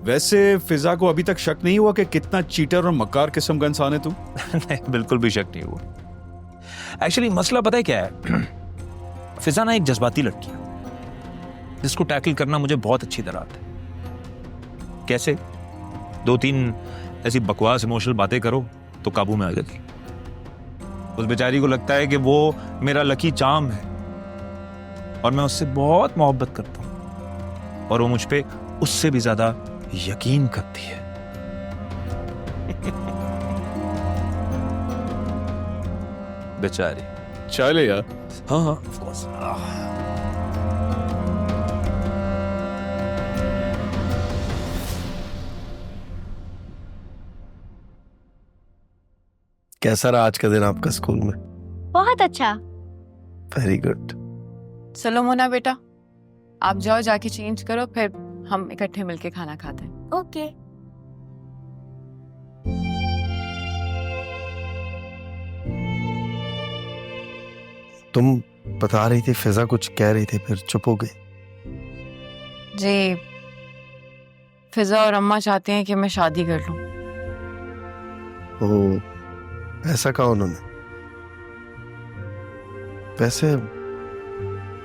वैसे फिजा को अभी तक शक नहीं हुआ कि कितना चीटर और मक्कार किस्म का इंसान है तू? नहीं, बिल्कुल भी शक नहीं हुआ। एक्चुअली मसला पता है क्या है, फिजा ना एक जज्बाती लड़की है जिसको टैकल करना मुझे बहुत अच्छी तरह आता है। कैसे? 2-3 ऐसी बकवास इमोशनल बातें करो तो काबू में आ जाती। उस बेचारी को लगता है कि वो मेरा लकी चार्म है और मैं उससे बहुत मोहब्बत करता हूं और वो मुझ पे उससे भी ज्यादा यकीन करती है। बेचारी। चले यार। हाँ हाँ ऑफ कोर्स। कैसा रहा आज का दिन आपका स्कूल में? बहुत अच्छा। Very good. चलो मोना बेटा, आप जाओ जाके चेंज करो, फिर हम इकट्ठे मिलके खाना खाते हैं। ओके। तुम बता रही थी फिजा कुछ कह रही थी फिर चुप हो गई। जी, फिजा और अम्मा चाहते हैं कि मैं शादी कर लूं। ओह, ऐसा कहा उन्होंने? वैसे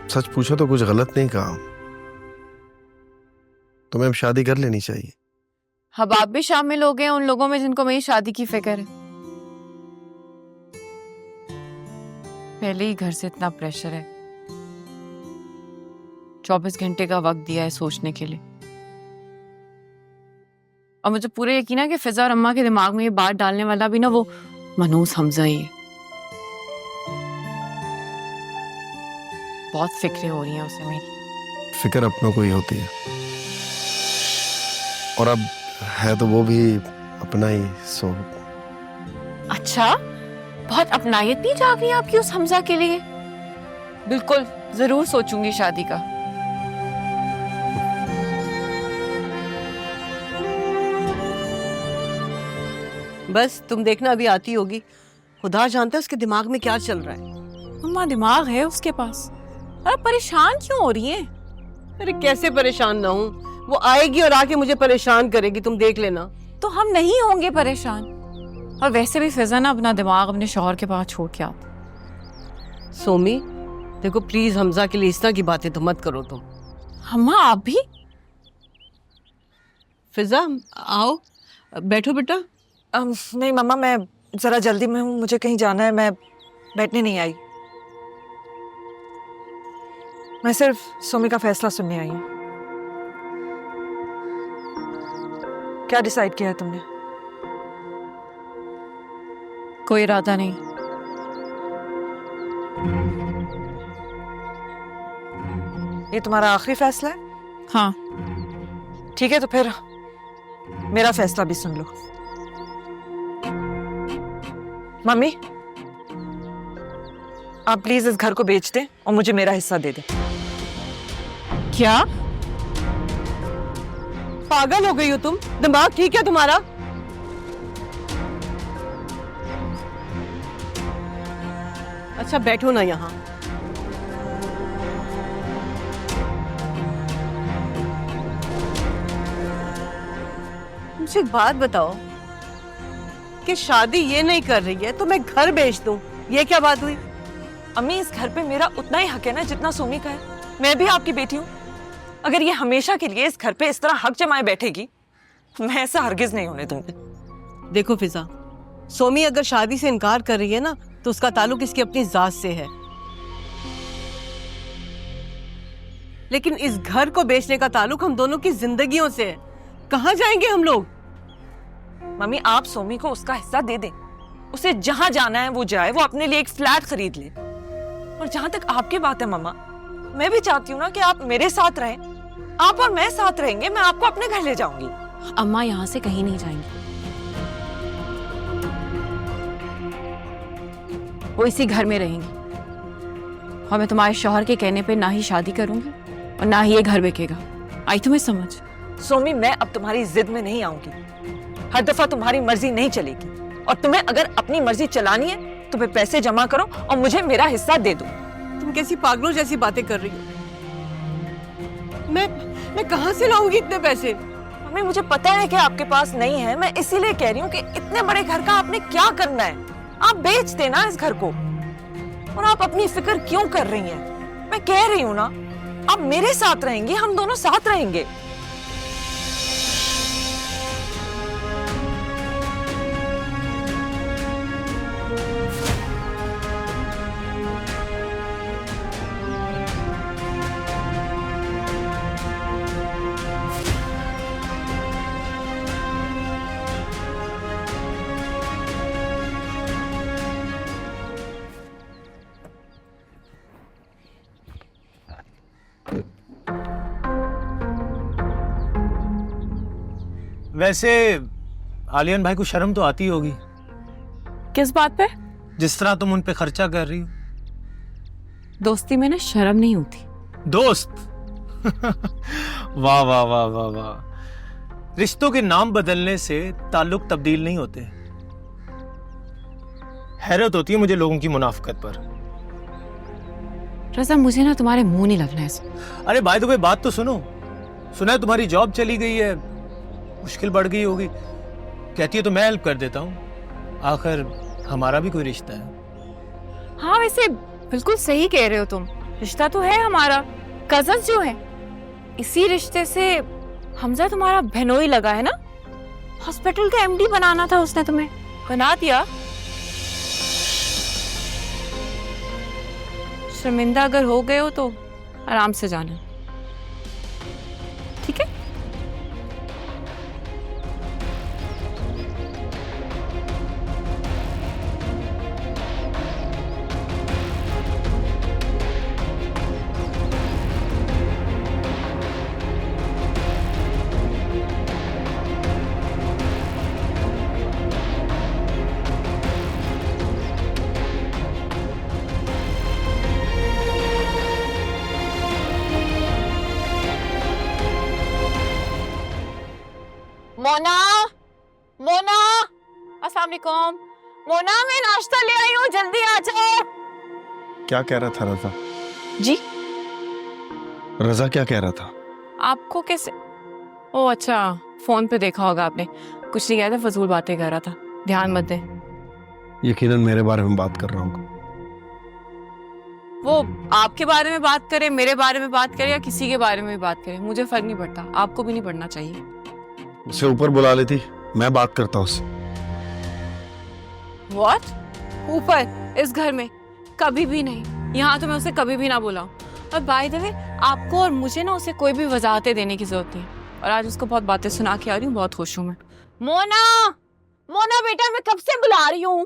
सच पूछो तो कुछ गलत नहीं कहा, तुम्हें अब शादी कर लेनी चाहिए। अब आप भी शामिल हो गए उन लोगों में जिनको मेरी शादी की फिक्र है। पहले ही घर से इतना प्रेशर है, 24 घंटे का वक्त दिया है सोचने के लिए, और मुझे पूरे यकीन है कि फिजा और अम्मा के दिमाग में ये बात डालने वाला भी ना वो मनूस हमजा ही है। बहुत फिक्रें हो रही हैं उसे मेरी। फिक्र अपनों को ही होती है, और अब है तो वो भी अपना ही। सो अच्छा, बहुत अपनायत नहीं जाग रही आपकी उस हमजा के लिए? बिल्कुल, जरूर सोचूंगी शादी का। बस तुम देखना, अभी आती होगी। खुदा जानता है उसके दिमाग में क्या चल रहा है। अम्मा, दिमाग है उसके पास, अरे परेशान क्यों हो रही है? अरे कैसे परेशान ना हूँ, वो आएगी और आके मुझे परेशान करेगी, तुम देख लेना। तो हम नहीं होंगे परेशान। और वैसे भी फिजा ना अपना दिमाग अपने शौहर के पास छोड़ के आती। सोमी देखो प्लीज, हमजा के लिए इस तरह की बातें तो मत करो तुम। अम्मा आप भी? फिजा आओ, बैठो बेटा। नहीं मम्मा, मैं जरा जल्दी में हूँ, मुझे कहीं जाना है, मैं बैठने नहीं आई। मैं सिर्फ सोमी का फैसला सुनने आई हूँ। क्या डिसाइड किया है तुमने? कोई इरादा नहीं। ये तुम्हारा आखिरी फैसला है? हाँ। ठीक है, तो फिर मेरा फैसला भी सुन लो। मम्मी, आप प्लीज इस घर को बेच दें और मुझे मेरा हिस्सा दे दें। क्या? पागल हो गई हो तुम? दिमाग ठीक है तुम्हारा? अच्छा बैठो ना यहाँ। मुझे एक बात बताओ कि शादी ये नहीं कर रही है तो मैं घर बेच दूं, ये क्या बात हुई? अम्मी, इस घर पे मेरा उतना ही हक है ना जितना सोमी का है। मैं भी आपकी बेटी हूँ। अगर ये हमेशा के लिए इस घर पे इस तरह हक जमाए बैठेगी, मैं ऐसा हरगिज नहीं होने दूंगी। देखो फिजा, सोमी अगर शादी से इनकार कर रही है ना तो उसका ताल्लुक इसकी अपनी जात से है, लेकिन इस घर को बेचने का ताल्लुक हम दोनों की जिंदगियों से है। कहाँ जाएंगे हम लोग? मम्मी, आप सोमी को उसका हिस्सा दे दें, उसे जहां जाना है वो जाए, वो अपने लिए एक फ्लैट खरीद ले। और जहां तक आपकी बात है मम्मा, मैं भी चाहती हूँ ना कि आप मेरे साथ रहें। आप और मैं साथ रहेंगे, मैं आपको अपने घर ले जाऊंगी। अम्मा यहाँ से कहीं नहीं जाएंगी, वो इसी घर में रहेंगी। और मैं तुम्हारे शौहर के कहने पे ना ही शादी करूंगी और ना ही ये घर बिकेगा। आई तुम्हें समझ? सोमी, मैं अब तुम्हारी जिद में नहीं आऊंगी। हर दफा तुम्हारी मर्जी नहीं चलेगी, और तुम्हें अगर अपनी मर्जी चलानी है तो फिर पैसे जमा करो और मुझे मेरा हिस्सा दे दो। तुम कैसी पागलों जैसी बातें कर रही हो? मैं कहां से लाऊंगी इतने पैसे? मम्मी मुझे पता है कि आपके पास नहीं है, मैं इसीलिए कह रही हूँ कि इतने बड़े घर का आपने क्या करना है? आप बेच देना इस घर को। और आप अपनी फिक्र क्यों कर रही हैं? मैं कह रही हूँ ना, आप मेरे साथ रहेंगी, हम दोनों साथ रहेंगे। वैसे आलियन भाई को शर्म तो आती होगी, किस बात पे? जिस तरह तुम उन पे खर्चा कर रही हो। दोस्ती में ना शर्म नहीं होती। दोस्त वाह वाह वाह वाह वाह। रिश्तों के नाम बदलने से ताल्लुक तब्दील नहीं होते। हैरत होती है मुझे लोगों की मुनाफिकत पर। रज़ा, मुझे ना तुम्हारे मुंह नहीं लगना है। अरे बाय द वे बात तो सुनो। सुना है तुम्हारी जॉब चली गई है, मुश्किल बढ़ गई होगी। कहती है तो मैं हेल्प कर देता हूँ, आखिर हमारा भी कोई रिश्ता है। हाँ वैसे बिल्कुल सही कह रहे हो तुम, रिश्ता तो है हमारा, कजन जो है। इसी रिश्ते से हमजा तुम्हारा बहनोई लगा है ना। हॉस्पिटल का एमडी बनाना था उसने, तुम्हें बना दिया। शर्मिंदा अगर हो गए हो तो आराम से जाना, ठीक है? मोना, मोना, अस्सलाम वालेकुम। मोना, मैं नाश्ता ले आई हूँ, जल्दी आ जाओ। क्या कह रहा था रजा? जी? रजा क्या कह रहा था? आपको कैसे? ओ अच्छा, फोन पे देखा होगा आपने। कुछ नहीं कहता, फजूल बातें कर रहा था, ध्यान मत दे। यकीनन मेरे बारे में बात कर रहा हूँ। वो आपके बारे में बात करे, मेरे बारे में बात करे या किसी के बारे में भी बात करे, मुझे फर्क नहीं पड़ता। आपको भी नहीं पड़ना चाहिए। उसे ऊपर बुला लेती, मैं बात करता उससे। What? ऊपर इस घर में? कभी भी नहीं। यहाँ तो मैं उसे कभी भी ना बुलाऊं। और बाय द वे, आपको और मुझे ना उसे कोई भी वजाहतें देने की जरूरत नहीं। और आज उसको बहुत बातें सुना के आ रही हूँ, बहुत खुश हूँ मैं। मोना, मोना बेटा, मैं कब से बुला रही हूँ।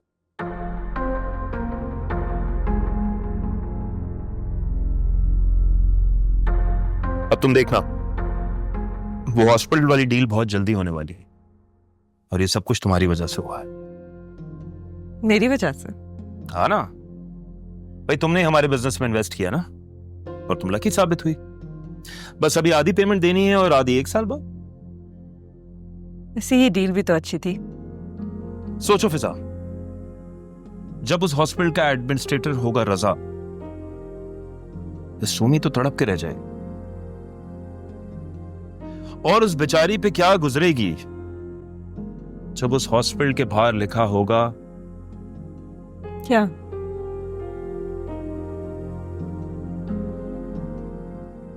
अब तुम देखना, वो हॉस्पिटल वाली डील बहुत जल्दी होने वाली है, और ये सब कुछ तुम्हारी वजह से हुआ है। मेरी वजह से? हाँ ना भाई, तुमने हमारे बिजनेस में इन्वेस्ट किया ना, और तुम लकी साबित हुई। बस अभी आधी पेमेंट देनी है और आधी 1 साल बाद। ऐसी ये डील भी तो अच्छी थी। सोचो फिजा, जब उस हॉस्पिटल का एडमिनिस्ट्रेटर होगा रजा, सुमी तो तड़प के रह जाए। और उस बेचारी पे क्या गुजरेगी जब उस हॉस्पिटल के बाहर लिखा होगा, क्या?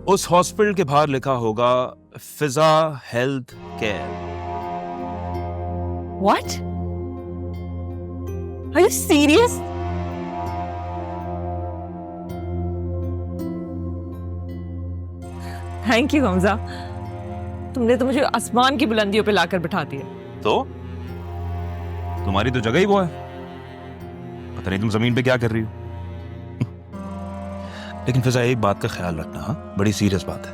उस हॉस्पिटल के बाहर लिखा होगा Fiza health care. What? Are you serious? Thank you Hamza, तुमने तो मुझे आसमान की बुलंदियों पे लाकर बिठा दिया। तो तुम्हारी तो जगह ही वो है, पता नहीं तुम जमीन पे क्या कर रही हो। लेकिन फिजा, एक बात का ख्याल रखना, हाँ? बड़ी सीरियस बात है।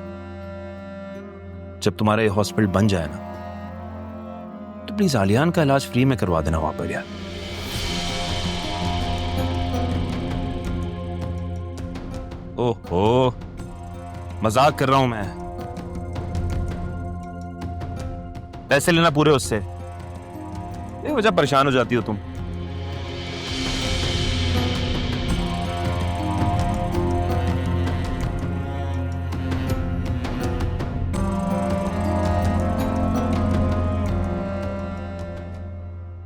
जब तुम्हारा ये हॉस्पिटल बन जाए ना, तो प्लीज आलियान का इलाज फ्री में करवा देना वहां पर यार। ओहो, मजाक कर रहा हूं मैं। पैसे लेना पूरे उससे, ये वजह परेशान हो जाती हो तुम।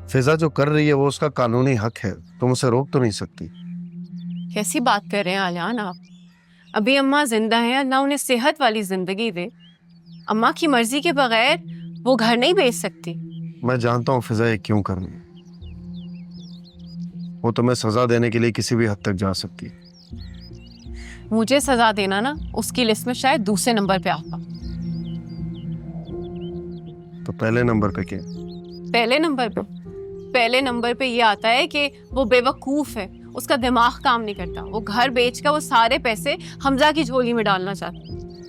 फिजा जो कर रही है वो उसका कानूनी हक है, तुम उसे रोक तो नहीं सकती। कैसी बात कर रहे हैं आलियान आप? अभी अम्मा जिंदा हैं, अल्लाह उन्हें सेहत वाली जिंदगी दे। अम्मा की मर्जी के बगैर वो घर नहीं बेच सकती। मैं जानता हूँ फिजा ये क्यों कर रही है। वो तुम्हें सजा देने के लिए किसी भी हद तक जा सकती है। मुझे सजा देना ना उसकी लिस्ट में शायद दूसरे नंबर पे आता। तो पहले नंबर पे क्या? पहले नंबर पे ये आता है कि वो बेवकूफ है, उसका दिमाग काम नहीं करता। वो घर बेच कर वो सारे पैसे हमजा की झोली में डालना चाहता।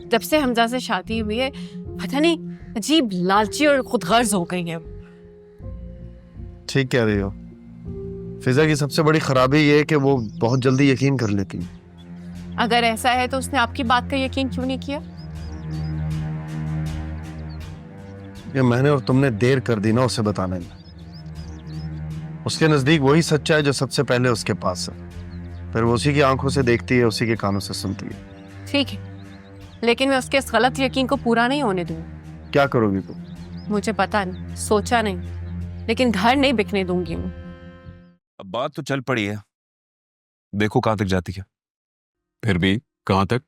जब से हमजा से शादी हुई है पता नहीं अजीब लालची और खुदगर्ज हो गई है। ठीक कह रही हो। फिजा की सबसे बड़ी खराबी ये है कि वो बहुत जल्दी यकीन कर लेती है। अगर ऐसा है तो उसने आपकी बात का यकीन क्यों नहीं किया? ये मैंने और तुमने देर कर दी ना उसे बताने में। उसके नजदीक वही सच्चा है जो सबसे पहले उसके पास है, फिर वो उसी की आंखों से देखती है, उसी के कानों से सुनती है। ठीक है, लेकिन मैं उसके इस गलत यकीन को पूरा नहीं होने दूंगी। क्या करोगी तुम? मुझे पता नहीं, सोचा नहीं, लेकिन घर नहीं बिकने दूंगी मैं। अब बात तो चल पड़ी है, देखो कहां तक जाती है। फिर भी कहां तक?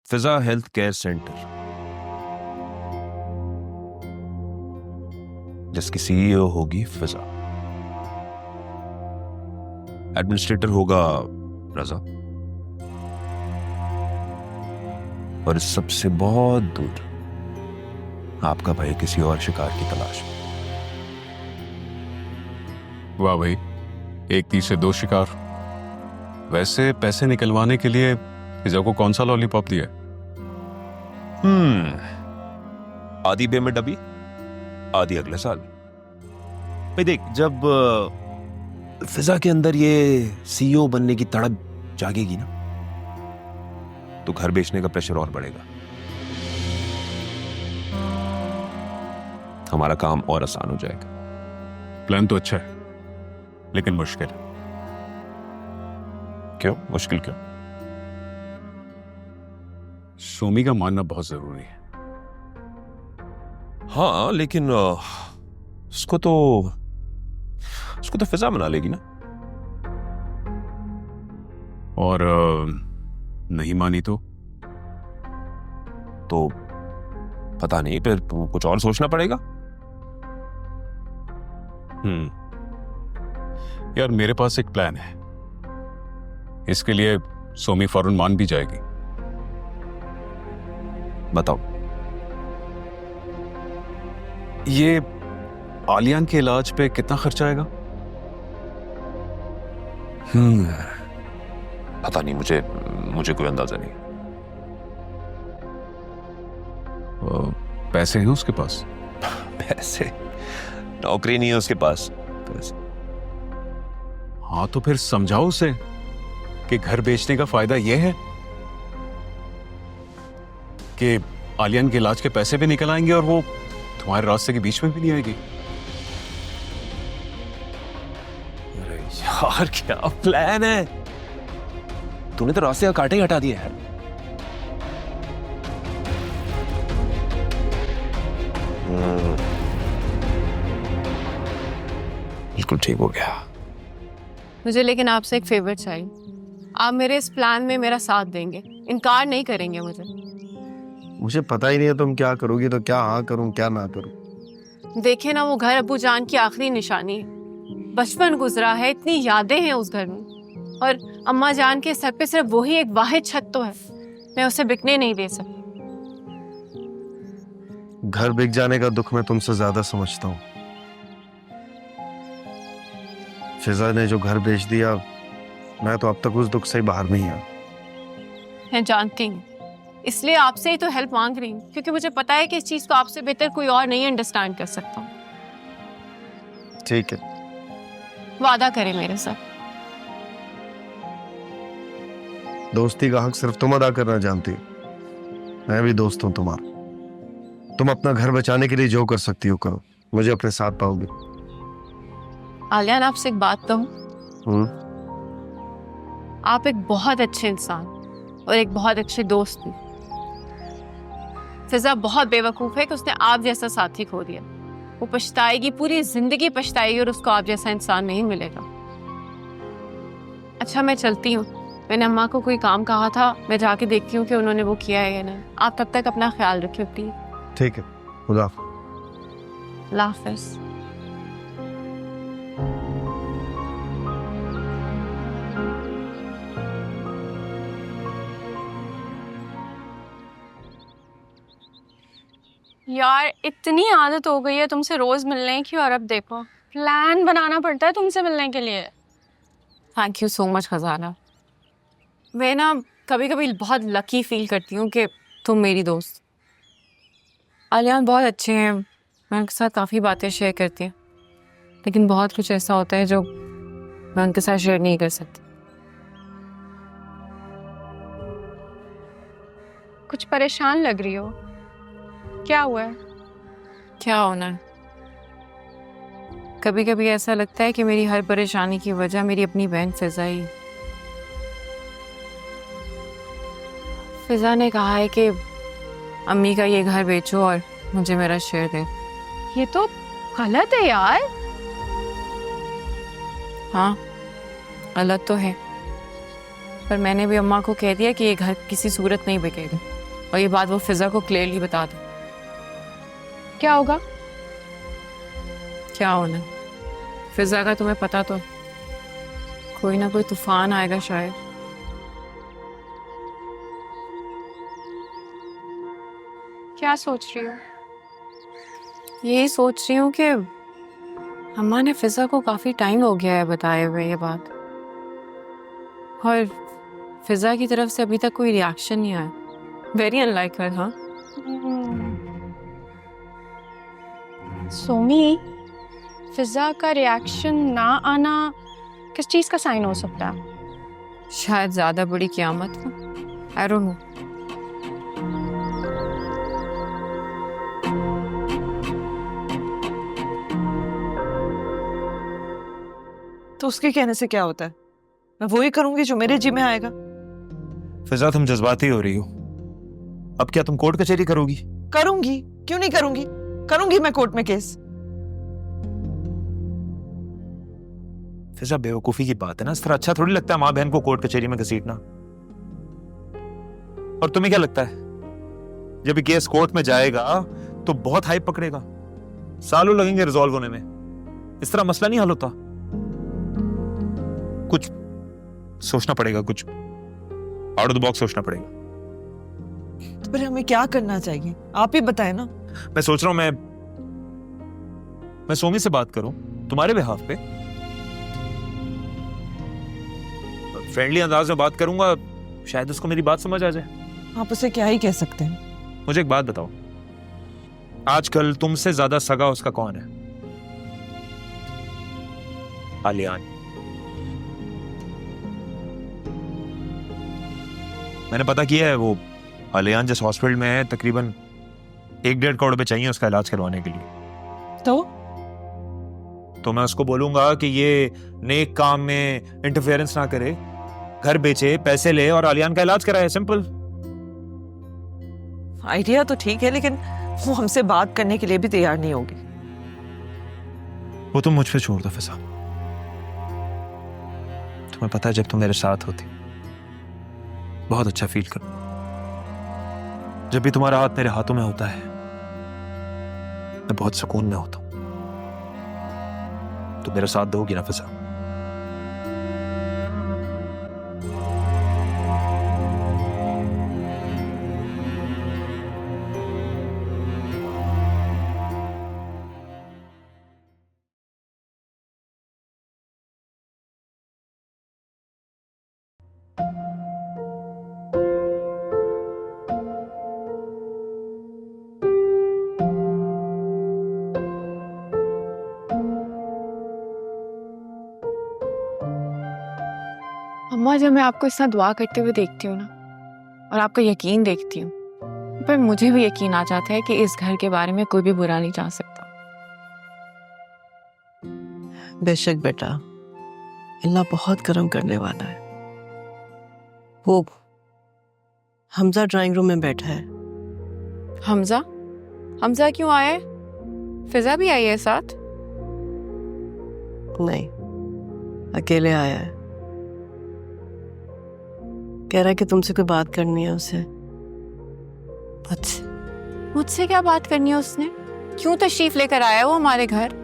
फिजा हेल्थ केयर सेंटर, जिसकी सीईओ होगी फिजा, एडमिनिस्ट्रेटर होगा रजा, और इस सबसे बहुत दूर आपका भाई किसी और शिकार की तलाश में। वाह भाई, एक तीर से दो शिकार। वैसे पैसे निकलवाने के लिए फिजा को कौन सा लॉलीपॉप दिया? आधी पेमेंट अभी, आधी अगले साल। भाई देख, जब फिजा के अंदर ये सीईओ बनने की तड़प जागेगी ना, तो घर बेचने का प्रेशर और बढ़ेगा, हमारा काम और आसान हो जाएगा। प्लान तो अच्छा है, लेकिन मुश्किल है। क्यों मुश्किल क्यों? सोमी का मानना बहुत जरूरी है। हाँ, लेकिन उसको तो फिजा मना लेगी ना। और नहीं मानी तो पता नहीं, फिर कुछ और सोचना पड़ेगा। यार मेरे पास एक प्लान है, इसके लिए सोमी फौरन मान भी जाएगी। बताओ। ये आलियान के इलाज पे कितना खर्चा आएगा? पता नहीं, मुझे कोई अंदाजा नहीं। पैसे हैं उसके पास? पैसे? नौकरी नहीं है उसके पास। पैसे? हाँ, तो फिर समझाओ उसे कि घर बेचने का फायदा यह है कि आलियान के इलाज के पैसे भी निकल आएंगे और वो तुम्हारे रास्ते के बीच में भी नहीं आएगी। अरे यार, क्या प्लान है? तूने तो रास्ते का कांटे ही हटा दिया है। बिल्कुल ठीक हो गया। मुझे लेकिन आपसे एक फेवर चाहिए। आप मेरे इस प्लान में मेरा साथ देंगे, इनकार नहीं करेंगे मुझे पता ही नहीं है तुम क्या करोगी, तो क्या हाँ करूं क्या ना करूं। देखे ना, वो घर अब्बू जान की आखिरी निशानी है। बचपन गुजरा है, इतनी यादें हैं उस घर में, और अम्मा जान के सर पे सिर्फ वही एक वाहिद छत तो है। मैं उसे बिकने नहीं दे सकती। घर बिक जाने का दुख मैं तुमसे ज्यादा समझता हूँ। फिजा ने जो घर बेच दिया, मैं तो अब तक उस दुख से बाहर नहीं आया। मैं जानती हूँ, इसलिए आपसे ही तो हेल्प मांग रही हूँ, क्योंकि मुझे पता है कि इस चीज को आपसे बेहतर कोई और नहीं अंडरस्टैंड कर सकता। ठीक है, वादा करें मेरे साथ। दोस्ती का हक सिर्फ तुम अदा करना जानती हो, मैं भी दोस्त हूं तुम्हारा। तुम अपना घर बचाने के लिए जो कर सकती हो करो, मुझे अपने साथ पाओगे। आलियान, आपसे एक बात कहूँ? आप एक बहुत अच्छे इंसान और एक बहुत अच्छे दोस्त भी। फिजा बहुत बेवकूफ है कि उसने आप जैसा साथी खो दिया। वो पछताएगी, पूरी जिंदगी पछताएगी और उसको आप जैसा इंसान नहीं मिलेगा। अच्छा मैं चलती हूँ, मैंने अम्मा को कोई काम कहा था, मैं जाके देखती हूँ कि उन्होंने वो किया है या नहीं। आप तब तक अपना ख्याल रखिए प्लीज। ठीक है, खुदा हाफिज। अल्लाह हाफिज। यार इतनी आदत हो गई है तुमसे रोज मिलने की, और अब देखो प्लान बनाना पड़ता है तुमसे मिलने के लिए। थैंक यू सो मच खजाना। मैं ना कभी कभी बहुत लकी फील करती हूँ कि तुम मेरी दोस्त। आलियान बहुत अच्छे हैं, मैं उनके साथ काफ़ी बातें शेयर करती हूँ, लेकिन बहुत कुछ ऐसा होता है जो मैं उनके साथ शेयर नहीं कर सकती। कुछ परेशान लग रही हो, क्या हुआ है? क्या होना है? कभी कभी ऐसा लगता है कि मेरी हर परेशानी की वजह मेरी अपनी बहन फिजा ही। फिजा ने कहा है कि अम्मी का ये घर बेचो और मुझे मेरा शेयर दे। ये तो गलत है यार। हाँ गलत तो है, पर मैंने भी अम्मा को कह दिया कि ये घर किसी सूरत नहीं बिकेगा, और ये बात वो फिजा को क्लियरली बता दे। क्या होगा? क्या होना? फिजा का तुम्हें पता तो, कोई ना कोई तूफान आएगा शायद। क्या सोच रही हो? यही सोच रही हूँ कि अम्मा ने फिजा को काफी टाइम हो गया है बताए हुए ये बात, और फिजा की तरफ से अभी तक कोई रिएक्शन नहीं आया। वेरी अनलाइक हर। हाँ सोमी, फिजा का रिएक्शन ना आना किस चीज का साइन हो सकता है? शायद ज्यादा बड़ी क़यामत का। I don't know. तो उसके कहने से क्या होता है? मैं वही करूंगी जो मेरे जी में आएगा। फिजा तुम जज्बाती हो रही हो। अब क्या तुम कोर्ट कचहरी करोगी? करूंगी, क्यों नहीं करूंगी? करूंगी मैं कोर्ट में केस। फिजा बेवकूफी की बात है ना, इस तरह अच्छा थोड़ी लगता है माँ बहन को कोर्ट कचहरी में घसीटना। और तुम्हें क्या लगता है जब ये केस कोर्ट में जाएगा तो बहुत हाइप पकड़ेगा, सालों लगेंगे रिजॉल्व होने में। इस तरह मसला नहीं हल होता। कुछ सोचना पड़ेगा, कुछ आउट ऑफ द बॉक्स सोचना पड़ेगा। तो फिर हमें क्या करना चाहिए, आप ही बताएं ना। मैं सोच रहा हूं मैं सोमी से बात करूं तुम्हारे बिहाफ पे, फ्रेंडली अंदाज में बात करूंगा, शायद उसको मेरी बात समझ आ जाए। आप उसे क्या ही कह सकते हैं। मुझे एक बात बताओ, आजकल तुमसे ज्यादा सगा उसका कौन है? आलियान। मैंने पता किया है, वो आलियान जिस हॉस्पिटल में है तकरीबन 1-1.5 करोड़ रुपए चाहिए उसका इलाज करवाने के लिए। तो मैं उसको बोलूंगा कि ये नेक काम में इंटरफेरेंस ना करे, घर बेचे, पैसे ले और आलियान का इलाज कराए। सिंपल। आइडिया तो ठीक है, लेकिन वो हमसे बात करने के लिए भी तैयार नहीं होगी। वो तुम मुझ पे छोड़ दो फिजा। तुम्हें पता है जब तुम मेरे साथ होती बहुत अच्छा फील करो। जब भी तुम्हारा हाथ मेरे हाथों में होता है मैं बहुत सुकून में होता हूं। तो मेरा साथ दोगी ना फिजा? अम्मा, जब मैं आपको इतना दुआ करते हुए देखती हूँ ना, और आपका यकीन देखती हूँ, पर मुझे भी यकीन आ जाता है कि इस घर के बारे में कोई भी बुरा नहीं चाह सकता। बेशक बेटा, अल्लाह बहुत करम करने वाला है। वो हमजा ड्राइंग रूम में बैठा है। हमजा? हमजा क्यों आया है? फिजा भी आई है साथ? नहीं, अकेले आया है। कह रहा है कि तुमसे कोई बात करनी है उसे। मुझसे क्या बात करनी है उसने? क्यों तशरीफ लेकर आया वो हमारे घर?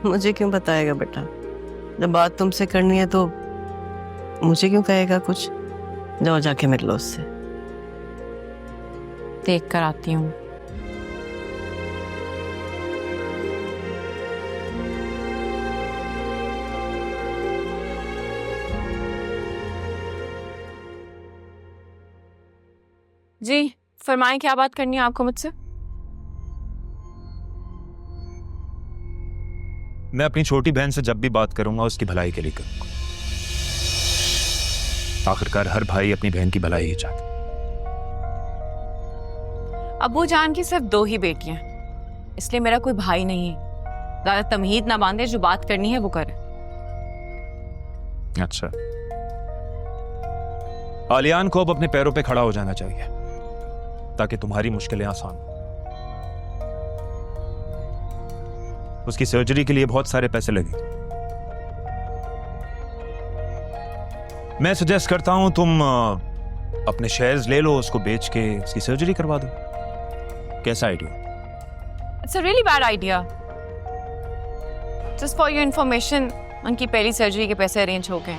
मुझे क्यों बताएगा बेटा? जब बात तुमसे करनी है तो मुझे क्यों कहेगा कुछ? जाओ जाके मिल लो उससे। देख कर आती हूँ। जी फरमाएं, क्या बात करनी है आपको मुझसे? मैं अपनी छोटी बहन से जब भी बात करूंगा उसकी भलाई के लिए करूंगा। आखिरकार हर भाई अपनी बहन की भलाई ही चाहता है। अब्बू जान की सिर्फ 2 ही बेटियां, इसलिए मेरा कोई भाई नहीं है। ज्यादा तमहीद ना बांधे, जो बात करनी है वो करे। अच्छा, आलियान को अब अपने पैरों पे खड़ा हो जाना चाहिए ताकि तुम्हारी मुश्किलें आसान हो। उसकी सर्जरी के लिए बहुत सारे पैसे लगे। मैं सजेस्ट करता हूं तुम अपने शेयर्स ले लो, उसको बेच के उसकी सर्जरी करवा दो। कैसा idea? It's a really bad idea. Just for your information, उनकी पहली सर्जरी के पैसे अरेंज हो गए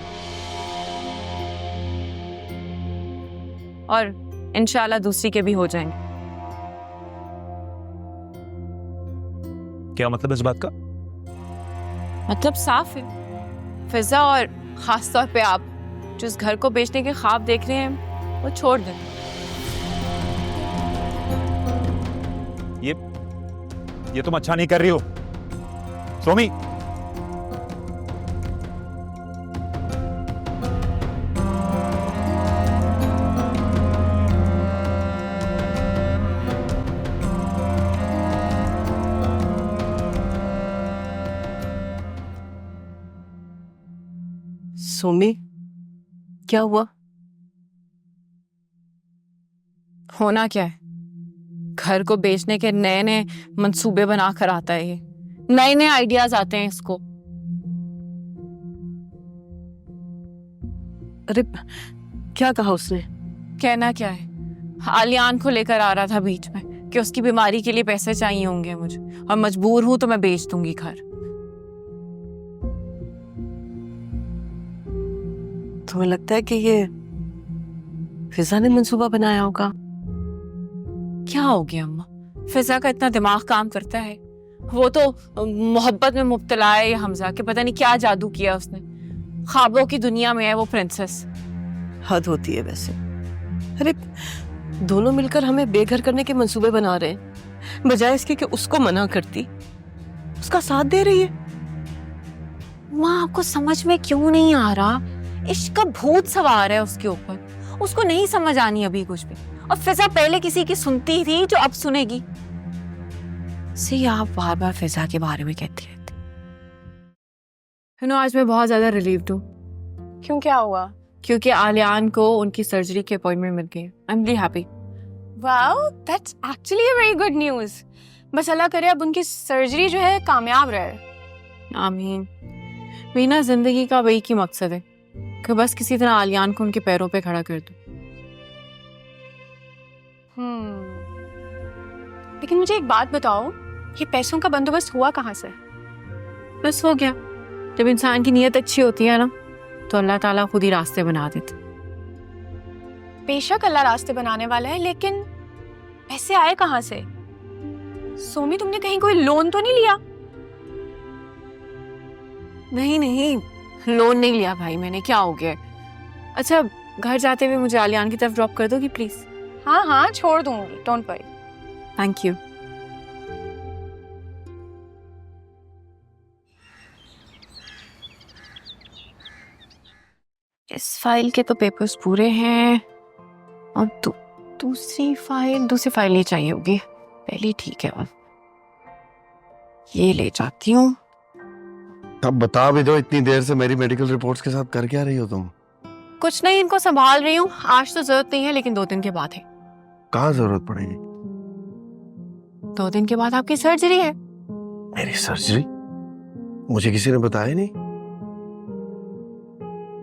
और इंशाल्लाह दूसरी के भी हो जाएंगे। क्या मतलब इस बात का? मतलब साफ है, फिजा और खास तौर पे आप जो इस घर को बेचने के ख्वाब देख रहे हैं वो छोड़ दें। ये तुम अच्छा नहीं कर रही हो सोमी। सोमी, क्या हुआ? होना क्या है, घर को बेचने के नए नए मंसूबे बनाकर आता है। ये नए नए आइडियाज आते हैं इसको। अरे क्या कहा उसने? कहना क्या है, आलियान को लेकर आ रहा था बीच में कि उसकी बीमारी के लिए पैसे चाहिए होंगे मुझे और मजबूर हूं तो मैं बेच दूंगी घर। तुम्हें लगता है कि ये फिजा ने मंसूबा बनाया होगा? क्या हो गया अम्मा, फिजा का इतना दिमाग काम करता है? वो तो मोहब्बत में मुब्तला है हमजा के, पता नहीं क्या जादू किया उसने। ख्वाबों की दुनिया में है वो प्रिंसेस। हद होती है वैसे। अरे दोनों मिलकर हमें बेघर करने के मंसूबे बना रहे हैं, बजाय इसके कि उसको मना करती। उसका साथ दे रही है। माँ आपको समझ में क्यों नहीं आ रहा? इश्क का भूत सवार है उसके ऊपर, उसको नहीं समझ आनी अभी कुछ भी। और फिजा पहले किसी की सुनती थी जो अब सुनेगी। सी आप बार बार फिजा के बारे में कहती रहती। आज मैं बहुत ज्यादा रिलीव्ड हूँ। क्यों, क्या हुआ? क्योंकि आलियान को उनकी सर्जरी के अपॉइंटमेंट मिल गई। I am really happy. Wow, that's actually a very good news. बस अल्लाह करे अब उनकी सर्जरी जो है कामयाब रहे। आमीन। मेरी ना जिंदगी का वही की मकसद है कि बस किसी तरह आलियान को उनके पैरों पे खड़ा कर दूं। लेकिन मुझे एक बात बताओ, ये पैसों का बंदोबस्त हुआ कहाँ से? बस हो गया। जब इंसान की नीयत अच्छी होती है ना तो अल्लाह ताला खुद ही रास्ते बना देते। बेशक अल्लाह रास्ते बनाने वाला है, लेकिन पैसे आए कहाँ से? सोमी, तुमने कहीं कोई लोन तो नहीं लिया? नहीं नहीं, लोन नहीं लिया भाई मैंने, क्या हो गया? अच्छा घर जाते हुए मुझे आलियान की तरफ ड्रॉप कर दोगी प्लीज? हाँ हाँ, छोड़ दूंगी, डोंट वरी। Thank you. इस फाइल के तो पेपर्स पूरे हैं और दूसरी फाइल नहीं चाहिए होगी, पहली ठीक है। ये ले जाती हूँ। अब बता भी दो, इतनी देर से मेरी मेडिकल रिपोर्ट्स के साथ कर क्या रही हो तुम? कुछ नहीं, इनको संभाल रही हूँ। आज तो जरूरत नहीं है, लेकिन 2 दिन के बाद है। कहाँ जरूरत पड़ेगी? 2 दिन के बाद आपकी सर्जरी है। मेरी सर्जरी? मुझे किसी ने बताया नहीं।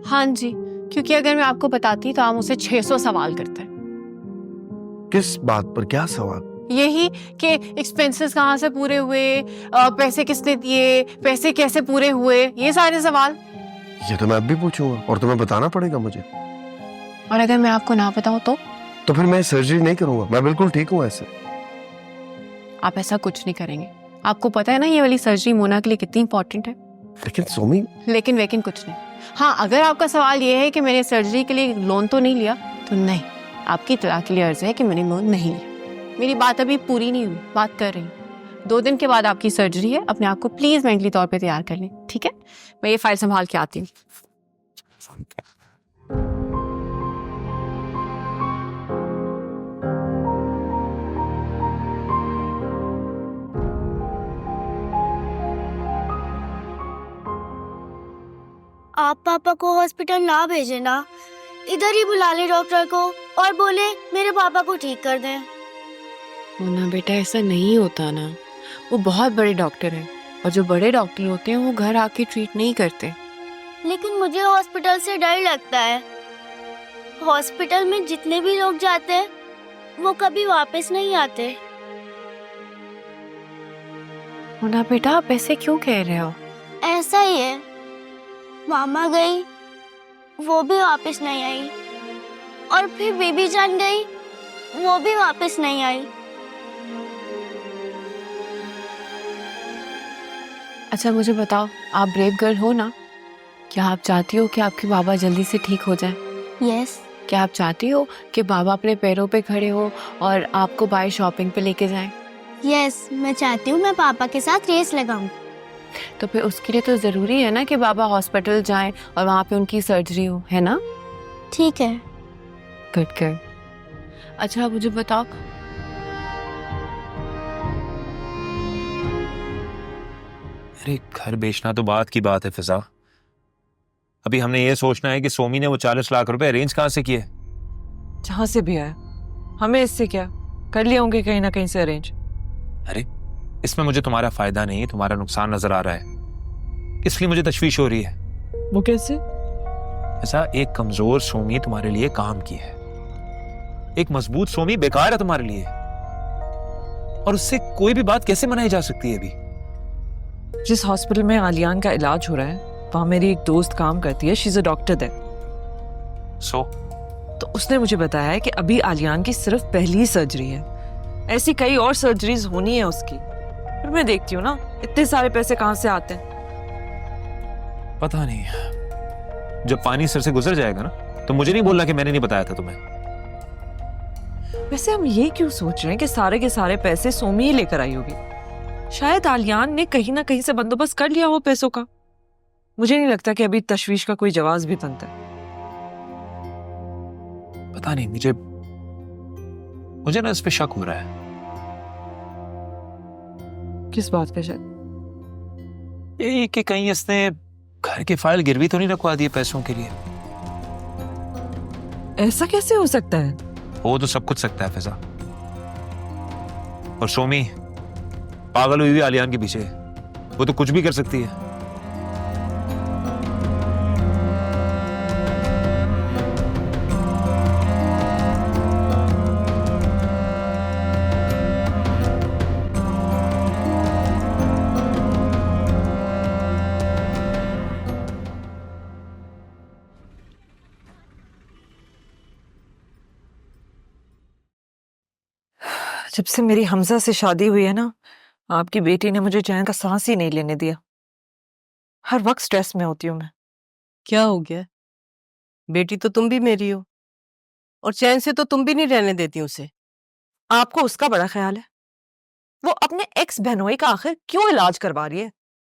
हाँ जी, क्योंकि अगर मैं आपको बताती तो आप मुझसे 600 सवाल करते हैं। किस बात पर, क्या सवाल? यही कि एक्सपेंसेस कहाँ से पूरे हुए, पैसे किसने दिए, पैसे कैसे पूरे हुए, ये सारे सवाल। ये तो मैं अब भी पूछूंगा और तुम्हें बताना पड़ेगा मुझे। और अगर मैं आपको ना बताऊं तो फिर मैं सर्जरी नहीं करूंगा, मैं बिल्कुल ठीक हूँ ऐसे। आप ऐसा कुछ नहीं करेंगे। आपको पता है ना ये वाली सर्जरी मोना के लिए कितनी इंपॉर्टेंट है। लेकिन सोमी, लेकिन वेकिन कुछ नहीं। हाँ, अगर आपका सवाल ये है कि मैंने सर्जरी के लिए लोन तो नहीं लिया, तो नहीं, आपकी इत्तला के लिए अर्ज है कि मैंने लोन नहीं लिया। मेरी बात अभी पूरी नहीं हुई, बात कर रही हूँ। 2 दिन के बाद आपकी सर्जरी है, अपने आप को प्लीज मेंटली तौर पे तैयार कर लें, ठीक है? मैं ये फाइल संभाल के आती हूँ। आप पापा को हॉस्पिटल ना भेजे ना, इधर ही बुला ले डॉक्टर को और बोले मेरे पापा को ठीक कर दें। मोना बेटा, ऐसा नहीं होता ना, वो बहुत बड़े डॉक्टर हैं और जो बड़े डॉक्टर होते हैं वो घर आके ट्रीट नहीं करते। लेकिन मुझे हॉस्पिटल से डर लगता है। हॉस्पिटल में जितने भी लोग जाते हैं वो कभी वापस नहीं आते। मोना बेटा, आप ऐसे क्यों कह रहे हो? ऐसा ही है, मामा गई वो भी वापस नहीं आई और फिर बेबी जान गई वो भी वापस नहीं आई। अच्छा मुझे बताओ, आप ब्रेव गर्ल हो ना? क्या आप चाहती हो कि आपके बाबा जल्दी से ठीक हो जाएं? यस। क्या आप चाहती हो कि बाबा अपने पैरों पे खड़े हो और आपको बाहर शॉपिंग पे लेके जाएं? यस, मैं चाहती हूँ मैं पापा के साथ रेस लगाऊं। तो फिर उसके लिए तो जरूरी है ना कि बाबा हॉस्पिटल जाएं और वहां पे उनकी सर्जरी हो, है ना? ठीक है। Good girl. अच्छा मुझे बताओ, अरे घर बेचना तो बात की बात है फिजा। अभी हमने ये सोचना है कि सोमी ने वो 40 लाख रुपए अरेंज कहाँ से किए। जहां से भी आया, हमें इससे क्या, कर लिए होंगे कहीं ना कहीं से अरेंज। अरे इसमें मुझे तुम्हारा फायदा नहीं, तुम्हारा नुकसान नजर आ रहा है, इसलिए मुझे तशवीश हो रही है। वो कैसे? ऐसा एक कमजोर सोमी तुम्हारे लिए काम की है, एक मजबूत सोमी बेकार है तुम्हारे लिए, और उससे कोई भी बात कैसे मनाई जा सकती है? अभी जिस हॉस्पिटल में आलियान का इलाज हो रहा है वहां मेरी एक दोस्त काम करती है, she is a doctor there. So तो उसने मुझे बताया है कि अभी आलियान की सिर्फ पहली सर्जरी है, ऐसी कई और सर्जरीज होनी है उसकी। फिर मैं देखती हूँ ना इतने सारे पैसे कहाँ से आते हैं। पता नहीं, जब पानी सिर से गुजर जाएगा ना तो मुझे नहीं बोलना कि मैंने नहीं बताया था तुम्हें। वैसे हम ये क्यों सोच रहे हैं कि सारे के सारे पैसे सोमी ही लेकर आई होगी? शायद आलियान ने कहीं ना कहीं से बंदोबस्त कर लिया हो पैसों का। मुझे नहीं लगता कि अभी तशवीश का कोई जवाब भी बनता है। पता नहीं, मुझे ना इस पे शक हो रहा है। किस बात पे शक? यही कि कहीं इसने घर के फाइल गिरवी तो नहीं रखवा दिए पैसों के लिए। ऐसा कैसे हो सकता है? हो तो सब कुछ सकता है फिजा। और सोमी पागल हुई हुई आलियान के पीछे, वो तो कुछ भी कर सकती है। जब से मेरी हमजा से शादी हुई है ना, आपकी बेटी ने मुझे चैन का सांस ही नहीं लेने दिया। हर वक्त स्ट्रेस में होती हूँ मैं। क्या हो गया? बेटी तो तुम भी मेरी हो और चैन से तो तुम भी नहीं रहने देती उसे। आपको उसका बड़ा ख्याल है? वो अपने एक्स बहनोई का आखिर क्यों इलाज करवा रही है?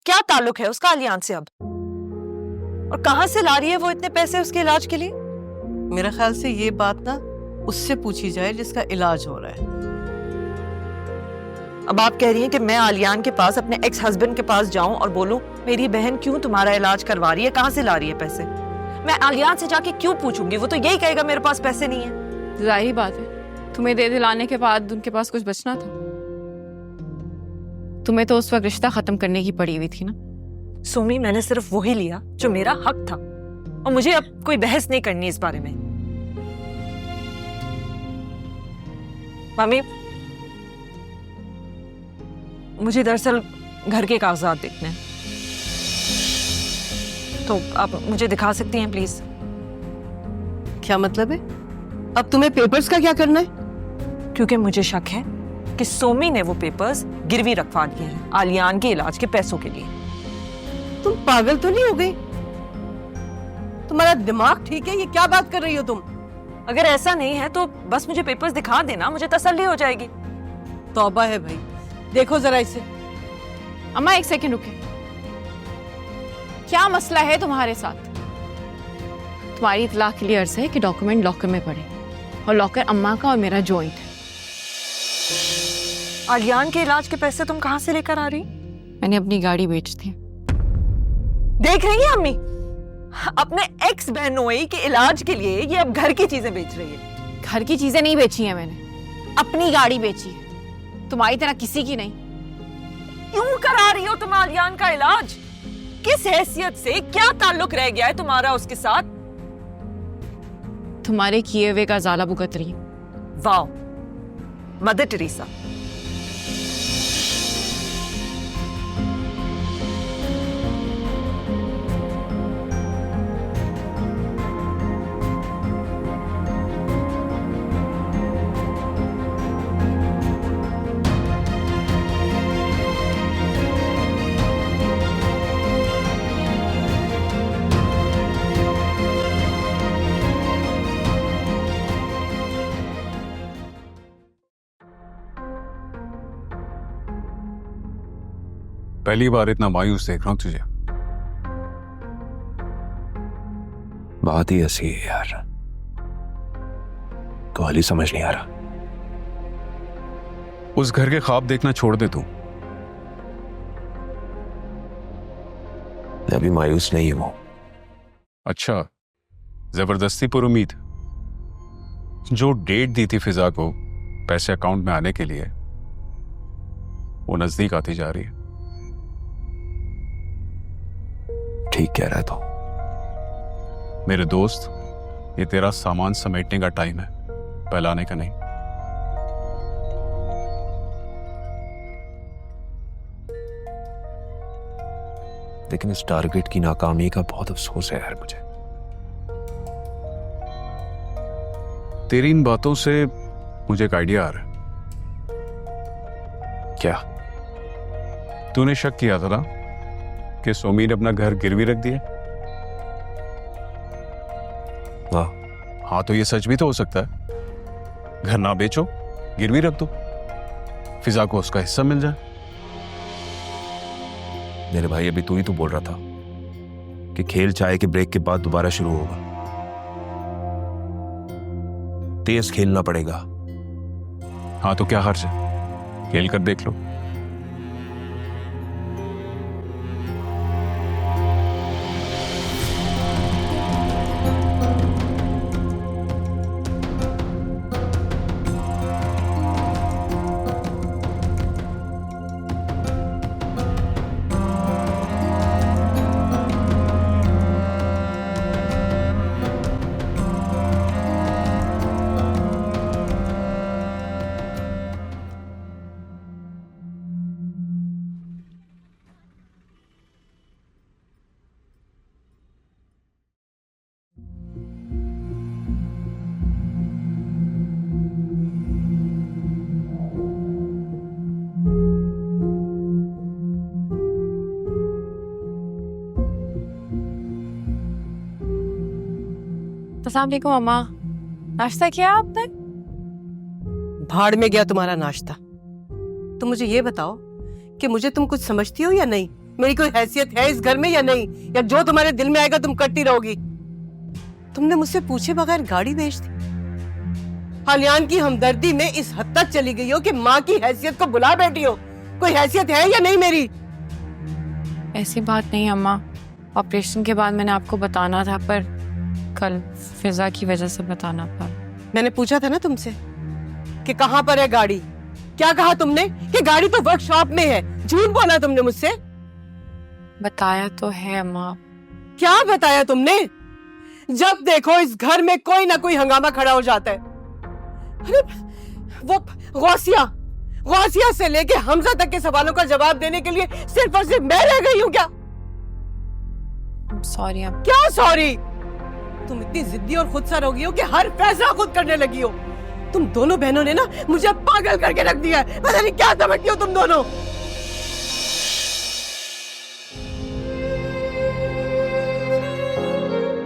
क्या ताल्लुक है उसका आलियान से अब? और कहां से ला रही है वो इतने पैसे उसके इलाज के लिए? मेरा ख्याल से ये बात ना उससे पूछी जाए जिसका इलाज हो रहा है। अब आप कह रही हैं कि मैं आलियान के पास, अपने एक्स हस्बैंड के पास जाऊं और बोलूं मेरी बहन क्यों तुम्हारा इलाज करवा रही है, कहां से ला रही है पैसे? मैं आलियान से जाके क्यों पूछूंगी? वो तो यही कहेगा मेरे पास पैसे नहीं है। जाहिर बात है, तुम्हें दे दिलाने के बाद उनके पास कुछ बचना था। तुम्हें तो उस वक्त रिश्ता खत्म करने की पड़ी हुई थी ना। सोमी, मैंने सिर्फ वही लिया जो मेरा हक था, और मुझे अब कोई बहस नहीं करनी इस बारे में। मम्मी, मुझे दरअसल घर के कागजात देखने हैं, तो आप मुझे दिखा सकती हैं प्लीज? क्या मतलब है? अब तुम्हें पेपर्स का क्या करना है? क्योंकि मुझे शक है कि सोमी ने वो पेपर्स गिरवी रखवा दिए हैं आलियान के इलाज के पैसों के लिए। तुम पागल तो नहीं हो गई? तुम्हारा दिमाग ठीक है? ये क्या बात कर रही हो तुम? अगर ऐसा नहीं है तो बस मुझे पेपर्स दिखा देना, मुझे तसल्ली हो जाएगी। तौबा है भाई, देखो जरा इसे। अम्मा एक सेकंड रुके, क्या मसला है तुम्हारे साथ? तुम्हारी इतला के लिए अर्ज है कि डॉक्यूमेंट लॉकर में पड़े, और लॉकर अम्मा का और मेरा जॉइंट है। आलियान के इलाज के पैसे तुम कहां से लेकर आ रही? मैंने अपनी गाड़ी बेच दी। देख रही है अम्मी, अपने एक्स बहनोई के इलाज के लिए ये अब घर की चीजें बेच रही है। घर की चीजें नहीं बेची है मैंने, अपनी गाड़ी बेची है, तुम्हारी तरह किसी की नहीं। क्यों करा रही हो तुम आलियान का इलाज? किस हैसियत से? क्या ताल्लुक रह गया है तुम्हारा उसके साथ? तुम्हारे किए हुए का ज़ाला भुगत रही। वाह, मदर टेरेसा। पहली बार इतना मायूस देख रहा हूं तुझे। बात ही ऐसी है यार, तो हाल ही समझ नहीं आ रहा। उस घर के ख्वाब देखना छोड़ दे तू। मैं अभी मायूस नहीं हूं। अच्छा, जबरदस्ती पर उम्मीद। जो डेट दी थी फिजा को पैसे अकाउंट में आने के लिए, वो नजदीक आती जा रही है। ठीक कह रहा है तो। मेरे दोस्त, ये तेरा सामान समेटने का टाइम है, फैलाने का नहीं। लेकिन इस टारगेट की नाकामी का बहुत अफसोस है यार मुझे। तेरी इन बातों से मुझे एक आइडिया आ रहा है। क्या? तूने शक किया था ना कि सोमी ने अपना घर गिरवी रख दिया? हाँ, तो ये सच भी तो हो सकता है। घर ना बेचो, गिरवी रख दो, फिजा को उसका हिस्सा मिल जाए। मेरे भाई, अभी तू ही तो बोल रहा था कि खेल चाय के ब्रेक के बाद दोबारा शुरू होगा। तेज खेलना पड़ेगा। हाँ, तो क्या हर्ज है, खेल कर देख लो। अस्सलाम वालेकुम अम्मा, नाश्ता किया आपने? भाड़ में गया तुम्हारा नाश्ता। तुम मुझे ये बताओ कि मुझे तुम कुछ समझती हो या नहीं? मेरी कोई हैसियत है इस घर में या नहीं? या जो तुम्हारे दिल में आएगा तुम करती रहोगी? तुमने मुझसे पूछे बगैर गाड़ी बेच दी। आलियान की हमदर्दी में इस हद तक चली गई हो कि माँ की हैसियत को बुला बैठी हो। कोई हैसियत है या नहीं मेरी? ऐसी बात नहीं अम्मा, ऑपरेशन के बाद मैंने आपको बताना था, पर कल फिजा की वजह से बताना पड़ा। मैंने पूछा था ना तुमसे कि कहाँ पर है गाड़ी? क्या कहा तुमने? कि गाड़ी तो वर्कशॉप में है, झूठ बोला तुमने मुझसे? बताया तो है अम्मा। क्या बताया तुमने? जब देखो इस घर में कोई ना कोई हंगामा खड़ा हो जाता है। अरे वो गौसिया से लेके हमजा तक के सवालों का जवाब देने के लिए सिर्फ और सिर्फ मैं रह गई हूँ क्या? सॉरी अम्मा। क्या सॉरी? तुम इतनी जिद्दी और खुदसर हो गई हो कि हर फैसला खुद करने लगी हो। तुम दोनों बहनों ने ना मुझे पागल करके रख दिया है। पता नहीं क्या समझती हो तुम दोनों।